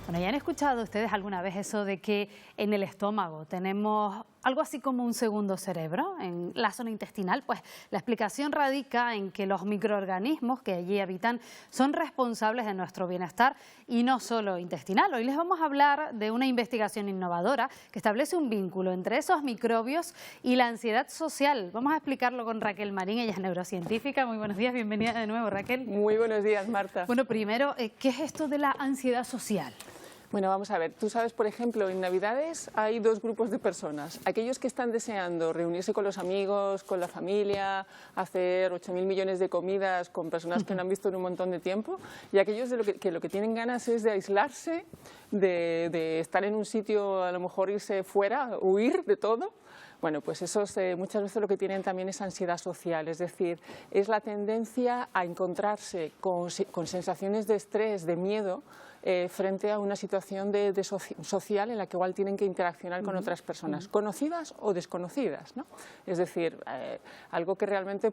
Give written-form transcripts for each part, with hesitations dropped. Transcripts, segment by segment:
Bueno, ¿ya han escuchado ustedes alguna vez eso de que en el estómago tenemos algo así como un segundo cerebro en la zona intestinal? Pues la explicación radica en que los microorganismos que allí habitan son responsables de nuestro bienestar y no solo intestinal. Hoy les vamos a hablar de una investigación innovadora que establece un vínculo entre esos microbios y la ansiedad social. Vamos a explicarlo con Raquel Marín, ella es neurocientífica. Muy buenos días, bienvenida de nuevo, Raquel. Muy buenos días, Marta. Bueno, primero, ¿qué es esto de la ansiedad social? Bueno, vamos a ver, tú sabes, por ejemplo, en Navidades hay dos grupos de personas. Aquellos que están deseando reunirse con los amigos, con la familia, hacer 8.000 millones de comidas con personas que no han visto en un montón de tiempo, y aquellos que lo que tienen ganas es de aislarse, de estar en un sitio, a lo mejor irse fuera, huir de todo. Bueno, pues esos muchas veces lo que tienen también es ansiedad social, es decir, es la tendencia a encontrarse con sensaciones de estrés, de miedo, frente a una situación social en la que igual tienen que interaccionar con otras personas, conocidas o desconocidas, ¿no? Es decir, algo que realmente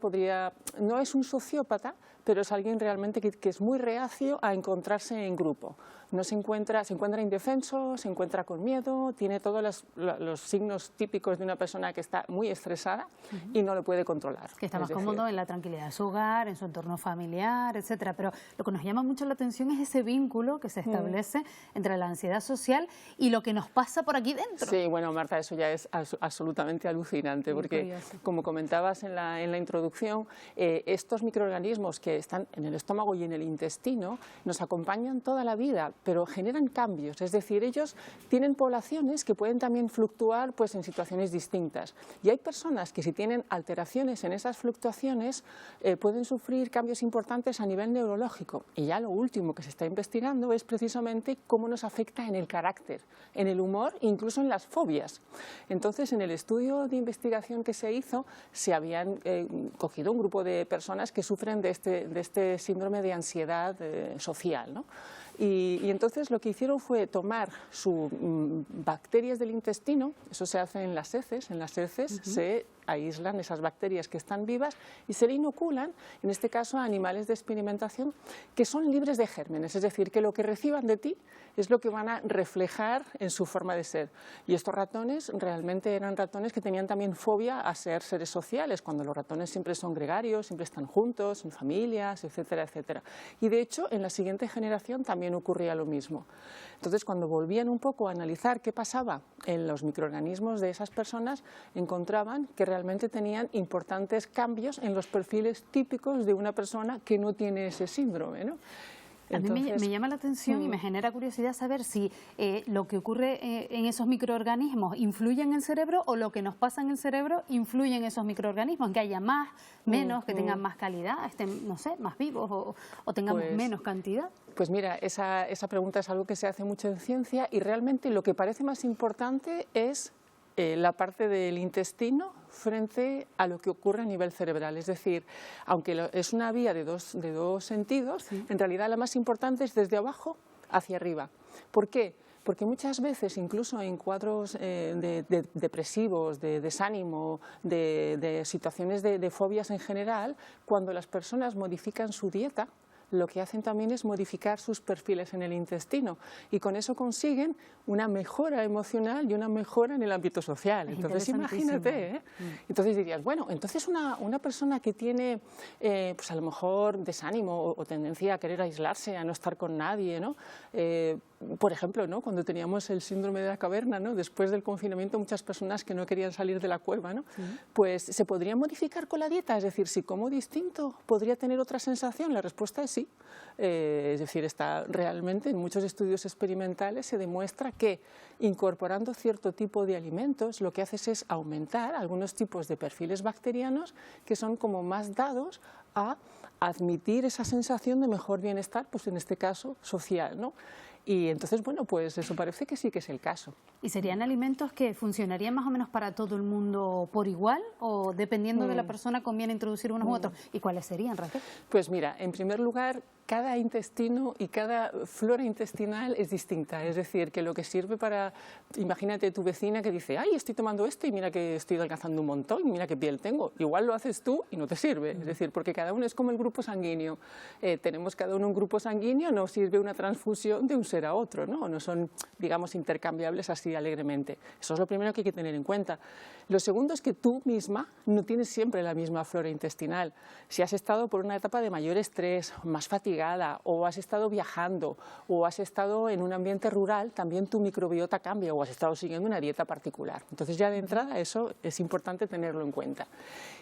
no es un sociópata, pero es alguien realmente que es muy reacio a encontrarse en grupo. No se encuentra indefenso, se encuentra con miedo, tiene todos los signos típicos de una persona que está muy estresada y no lo puede controlar. Que está más cómodo en la tranquilidad de su hogar, en su entorno familiar, etcétera. Pero lo que nos llama mucho la atención es ese vínculo que se establece entre la ansiedad social y lo que nos pasa por aquí dentro. Sí, bueno, Marta, eso ya es absolutamente alucinante, porque como comentabas en la introducción, estos microorganismos que están en el estómago y en el intestino nos acompañan toda la vida, pero generan cambios, es decir, ellos tienen poblaciones que pueden también fluctuar pues, en situaciones distintas. Y hay personas que si tienen alteraciones en esas fluctuaciones pueden sufrir cambios importantes a nivel neurológico. Y ya lo último que se está investigando es precisamente cómo nos afecta en el carácter, en el humor, incluso en las fobias. Entonces, en el estudio de investigación que se hizo, se habían cogido un grupo de personas que sufren de este síndrome de ansiedad social, ¿no? Y entonces lo que hicieron fue tomar sus bacterias del intestino, eso se hace en las heces, se aíslan esas bacterias que están vivas y se le inoculan, en este caso a animales de experimentación que son libres de gérmenes, es decir, que lo que reciban de ti es lo que van a reflejar en su forma de ser. Y estos ratones realmente eran ratones que tenían también fobia a ser seres sociales, cuando los ratones siempre son gregarios, siempre están juntos, en familias, etcétera, etcétera. Y de hecho, en la siguiente generación también ocurría lo mismo. Entonces, cuando volvían un poco a analizar qué pasaba en los microorganismos de esas personas, encontraban que realmente tenían importantes cambios en los perfiles típicos de una persona que no tiene ese síndrome, ¿no? Entonces, a mí me llama la atención y me genera curiosidad saber si lo que ocurre en esos microorganismos influye en el cerebro o lo que nos pasa en el cerebro influye en esos microorganismos, en que haya más, menos, que tengan más calidad, estén, no sé, más vivos o tengamos menos cantidad. Pues mira, esa pregunta es algo que se hace mucho en ciencia y realmente lo que parece más importante es la parte del intestino frente a lo que ocurre a nivel cerebral. Es decir, aunque es una vía de dos sentidos, en realidad la más importante es desde abajo hacia arriba. ¿Por qué? Porque muchas veces, incluso en cuadros depresivos, de desánimo, de situaciones de fobias en general, cuando las personas modifican su dieta, lo que hacen también es modificar sus perfiles en el intestino y con eso consiguen una mejora emocional y una mejora en el ámbito social. Entonces imagínate, ¿eh? Entonces dirías, bueno, entonces una persona que tiene pues a lo mejor desánimo o tendencia a querer aislarse, a no estar con nadie, ¿no? Por ejemplo, ¿no? Cuando teníamos el síndrome de la caverna, ¿no? Después del confinamiento muchas personas que no querían salir de la cueva, ¿no? Pues ¿se podría modificar con la dieta? Es decir, si como distinto podría tener otra sensación, la respuesta es sí. Es decir, está realmente en muchos estudios experimentales se demuestra que incorporando cierto tipo de alimentos lo que haces es aumentar algunos tipos de perfiles bacterianos que son como más dados a admitir esa sensación de mejor bienestar, pues en este caso social, ¿no? Y entonces, bueno, pues eso parece que sí que es el caso. ¿Y serían alimentos que funcionarían más o menos para todo el mundo por igual o dependiendo de la persona conviene introducir unos u otros? ¿Y cuáles serían, Raquel? Pues mira, en primer lugar, cada intestino y cada flora intestinal es distinta. Es decir, que lo que sirve para, imagínate tu vecina que dice, ay, estoy tomando esto y mira que estoy adelgazando un montón, mira qué piel tengo. Igual lo haces tú y no te sirve. Es decir, porque cada uno es como el grupo sanguíneo. Tenemos cada uno un grupo sanguíneo, no sirve una transfusión de un ser a otro, ¿no? No son, digamos, intercambiables así alegremente. Eso es lo primero que hay que tener en cuenta. Lo segundo es que tú misma no tienes siempre la misma flora intestinal. Si has estado por una etapa de mayor estrés, más fatigada, o has estado viajando, o has estado en un ambiente rural, también tu microbiota cambia, o has estado siguiendo una dieta particular. Entonces ya de entrada eso es importante tenerlo en cuenta.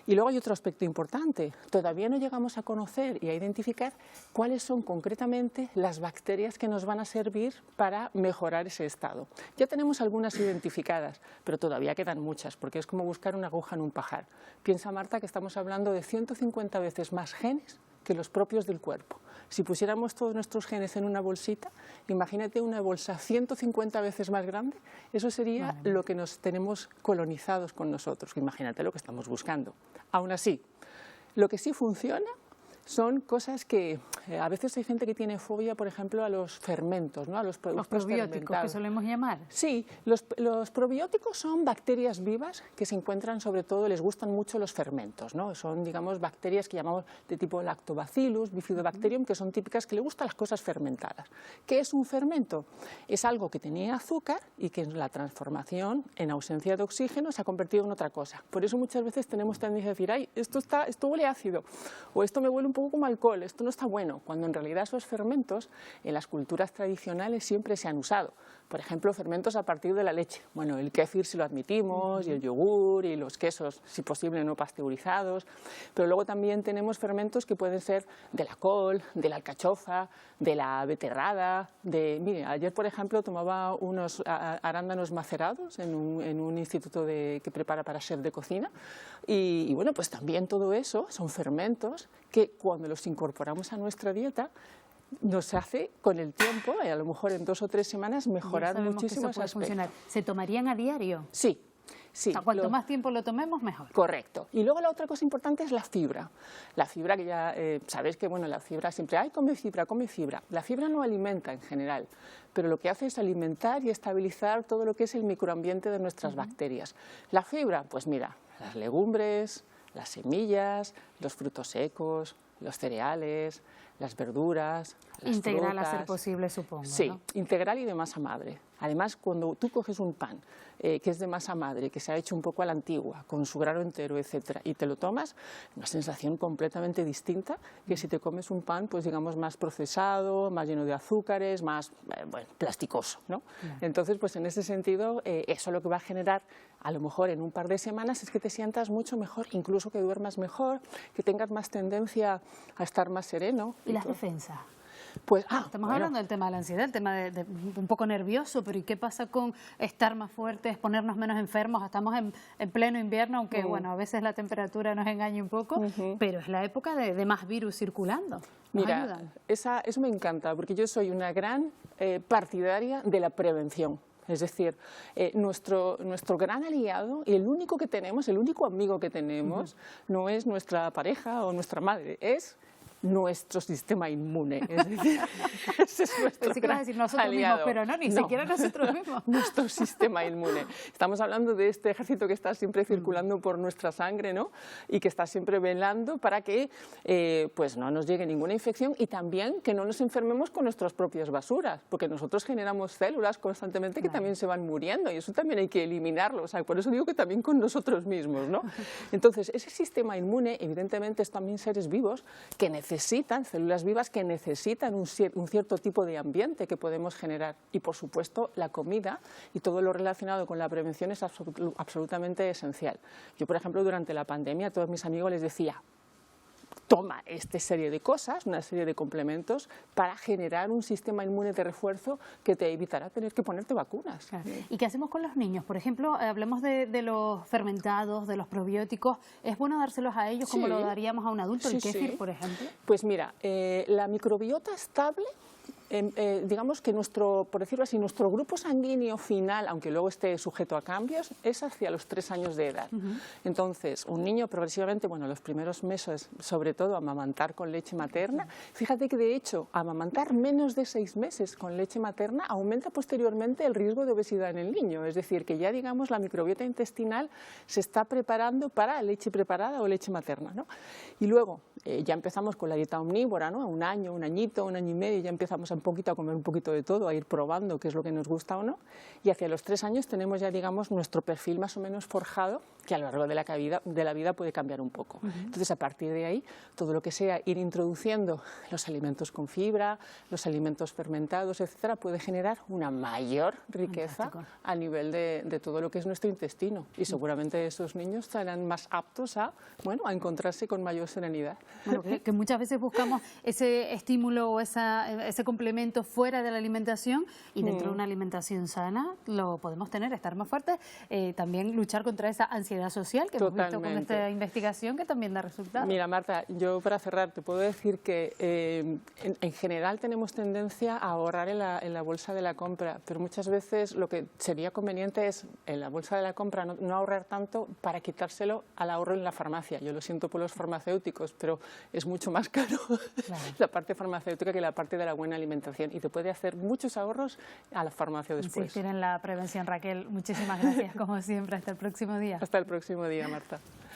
Y luego hay otro aspecto importante. Todavía no llegamos a conocer y a identificar cuáles son concretamente las bacterias que nos van a servir para mejorar ese estado. Ya tenemos algunas identificadas, pero todavía quedan muchas, porque es como buscar una aguja en un pajar. Piensa, Marta, que estamos hablando de 150 veces más genes que los propios del cuerpo. Si pusiéramos todos nuestros genes en una bolsita, imagínate una bolsa 150 veces más grande, eso sería lo que nos tenemos colonizados con nosotros. Imagínate lo que estamos buscando. Aún así, lo que sí funciona son cosas que a veces hay gente que tiene fobia, por ejemplo, a los fermentos, ¿no? A los productos probióticos que solemos llamar. Sí, los probióticos son bacterias vivas que se encuentran, sobre todo, les gustan mucho los fermentos, ¿no? Son, digamos, bacterias que llamamos de tipo Lactobacillus, Bifidobacterium, que son típicas, que le gustan las cosas fermentadas. ¿Qué es un fermento? Es algo que tenía azúcar y que en la transformación, en ausencia de oxígeno, se ha convertido en otra cosa. Por eso muchas veces tenemos tendencia a decir, ay, esto huele ácido, o esto me huele un poco como alcohol, esto no está bueno, cuando en realidad esos fermentos en las culturas tradicionales siempre se han usado. Por ejemplo, fermentos a partir de la leche. Bueno, el kéfir si lo admitimos, y el yogur, y los quesos, si posible, no pasteurizados. Pero luego también tenemos fermentos que pueden ser de la col, de la alcachofa, de la beterrada. Mire, ayer, por ejemplo, tomaba unos arándanos macerados en un instituto que prepara para chef de cocina. Y bueno, pues también todo eso son fermentos que cuando los incorporamos a nuestra dieta, nos hace con el tiempo, y a lo mejor en 2 o 3 semanas, mejorar muchísimo ese aspecto. ¿Se tomarían a diario? Sí. Sí, o sea, cuanto más tiempo lo tomemos, mejor. Correcto. Y luego la otra cosa importante es la fibra. La fibra, que ya sabéis que bueno, la fibra siempre, ay, come fibra, come fibra. La fibra no alimenta en general, pero lo que hace es alimentar y estabilizar todo lo que es el microambiente de nuestras bacterias. La fibra, pues mira, las legumbres, las semillas, los frutos secos, los cereales, las verduras, las integral frutas. A ser posible, supongo. Sí, ¿no? Integral y de masa madre. Además, cuando tú coges un pan que es de masa madre, que se ha hecho un poco a la antigua, con su grano entero, etcétera, y te lo tomas, una sensación completamente distinta que si te comes un pan, pues digamos, más procesado, más lleno de azúcares, más plasticoso, ¿no? Entonces, pues en ese sentido, eso lo que va a generar, a lo mejor en un par de semanas, es que te sientas mucho mejor, incluso que duermas mejor, que tengas más tendencia a estar más sereno. ¿Y las defensas? Pues, estamos hablando del tema de la ansiedad, el tema de un poco nervioso, pero ¿y qué pasa con estar más fuertes, ponernos menos enfermos? Estamos en pleno invierno, aunque bueno, a veces la temperatura nos engaña un poco, pero es la época de más virus circulando. Mira, eso me encanta, porque yo soy una gran partidaria de la prevención. Es decir, nuestro gran aliado y el único que tenemos, el único amigo que tenemos, no es nuestra pareja o nuestra madre, es nuestro sistema inmune. Es decir, ese es nuestro gran aliado. Mismos, pero no, ni siquiera nosotros mismos. Nuestro sistema inmune. Estamos hablando de este ejército que está siempre circulando por nuestra sangre, ¿no? Y que está siempre velando para que pues no nos llegue ninguna infección y también que no nos enfermemos con nuestras propias basuras, porque nosotros generamos células constantemente que también se van muriendo y eso también hay que eliminarlo. O sea, por eso digo que también con nosotros mismos, ¿no? Entonces, ese sistema inmune, evidentemente, es también seres vivos que necesitan, células vivas que necesitan un cierto tipo de ambiente que podemos generar. Y, por supuesto, la comida y todo lo relacionado con la prevención es absolutamente esencial. Yo, por ejemplo, durante la pandemia a todos mis amigos les decía, toma esta serie de cosas, una serie de complementos para generar un sistema inmune de refuerzo que te evitará tener que ponerte vacunas. Claro. ¿Y qué hacemos con los niños? Por ejemplo, hablemos de los fermentados, de los probióticos. ¿Es bueno dárselos a ellos como lo daríamos a un adulto, el kéfir, por ejemplo? Pues mira, la microbiota estable digamos que por decirlo así, nuestro grupo sanguíneo final, aunque luego esté sujeto a cambios, es hacia los 3 años de edad. Entonces, un niño progresivamente, bueno, los primeros meses, sobre todo amamantar con leche materna, fíjate que de hecho amamantar menos de 6 meses con leche materna aumenta posteriormente el riesgo de obesidad en el niño, es decir, que ya digamos la microbiota intestinal se está preparando para leche preparada o leche materna, ¿no? Y luego ya empezamos con la dieta omnívora, ¿no? Un año, un añito, un año y medio, ya empezamos un poquito a comer un poquito de todo, a ir probando qué es lo que nos gusta o no, y hacia los 3 años tenemos ya digamos nuestro perfil más o menos forjado, que a lo largo de la vida puede cambiar un poco. Entonces, a partir de ahí, todo lo que sea ir introduciendo los alimentos con fibra, los alimentos fermentados, etcétera, puede generar una mayor riqueza a nivel de todo lo que es nuestro intestino, y seguramente esos niños estarán más aptos a encontrarse con mayor serenidad. Bueno, que muchas veces buscamos ese estímulo o ese complemento fuera de la alimentación, y dentro de una alimentación sana lo podemos tener, estar más fuertes, también luchar contra esa ansiedad social que hemos visto con esta investigación, que también da resultados. Mira, Marta, yo para cerrar te puedo decir que en general tenemos tendencia a ahorrar en la bolsa de la compra, pero muchas veces lo que sería conveniente es en la bolsa de la compra no ahorrar tanto para quitárselo al ahorro en la farmacia. Yo lo siento por los farmacéuticos, pero es mucho más caro la parte farmacéutica que la parte de la buena alimentación, y te puede hacer muchos ahorros a la farmacia después. Insistir en la prevención, Raquel. Muchísimas gracias, como siempre. Hasta el próximo día. Hasta el próximo día, Marta.